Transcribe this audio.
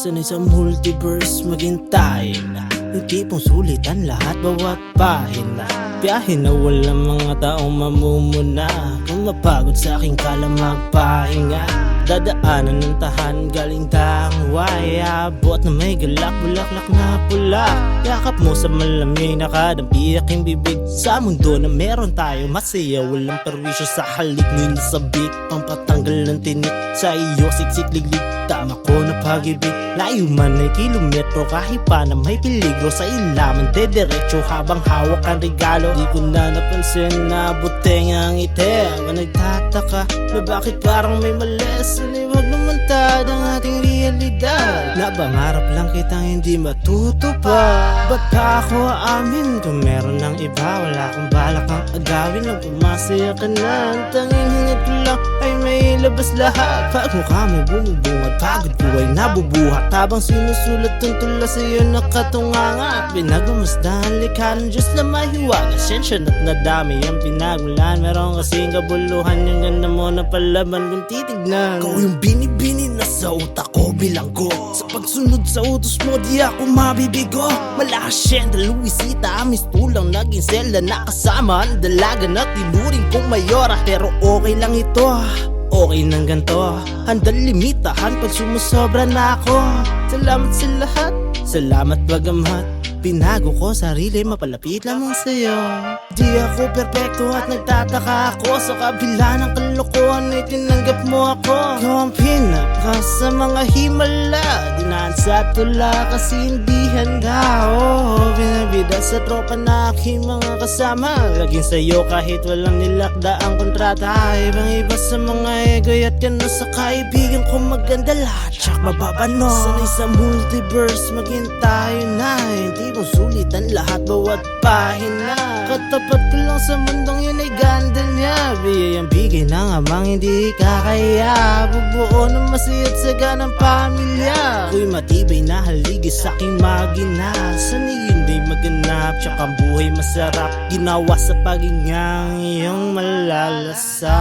Sanay sa multiverse maghintay na yung tipong sulitan lahat bawat pahina. Biyahe na walang mga taong mamumuna. Kung mapagod sa aking kala magpahinga. Dadaanan ng tahan galing tangway. Abot na may galak, bulaklak na pula. Yakap mo sa malamig, nakadampi aking bibig. Sa mundo na meron tayo masaya, walang perwisyo sa halik. Ngunit sabik, pampatanggal ng tinik. Sa iyo siksik liglig, tama ko na pag-ibig. Layo man ay kilometro, kahit pa na may peligro. Sa ilaman, dediretso habang hawak ang regalo. Di ko na napansin na buteng ang itim. Nagtataka na bakit parang may mali. Saliwag naman tad ang ating realidad. Napangarap lang kitang hindi matutupad. Ba't pa ako aamin kung meron ng iba? Wala akong balak ang agawin lang pumasaya ka na. Ang tanging hingat ko lang ay may labas lahat. Pag mukha mo bumubungad, pagod ko ay nabubuhat. Habang sinusulat ang tula sa'yo nakatunganga. Pinagmamasdahan likha ng Diyos na mahiwaga. Sensya na't nadami ang pinagmulan. Meron kasing kabuluhan yung ganda mo na palaban kung titignan. Ikaw yung binibini na sa utak ko bilanggo. Sa pagsunod sa utos mo di ako mabibigo. Malakas siyenda Luisita, amis tulang naging selda. Nakasama ang dalaga na tinuring kong mayora. Pero okay lang ito, okay nang ganto. Handang limitahan pag sumusobra na ako. Salamat sa lahat, salamat bagamat pinago ko sarili, mapalapit lamang sa'yo. Di ako perpekto at nagtataka ako. Sa kabila ng kalokohan ay tinanggap mo ako. Ikaw ang pinaka sa mga himala. Dinaan sa tula kasi hindi handa. Binabida sa tropa na aking mga kasama. Laging sa'yo kahit walang nilakda ang kontrata. Ibang iba sa mga egoy at gano sa kaibigan ko maganda lahat. Tsak mababano. Sanay sa multiverse maghintay na. Hindi mong sulitan lahat bawat pahina. Katapat ko lang sa mundong yun ay ganda niya. Biyayang bigay ng amang hindi kakaya. Bubuo ng masayat sa ganang pamilya. Ako'y matibay na haligi sa aking magina. Sanay hindi maganap, tsaka ang buhay masarap. Ginawa sa pagingang iyong malalasa.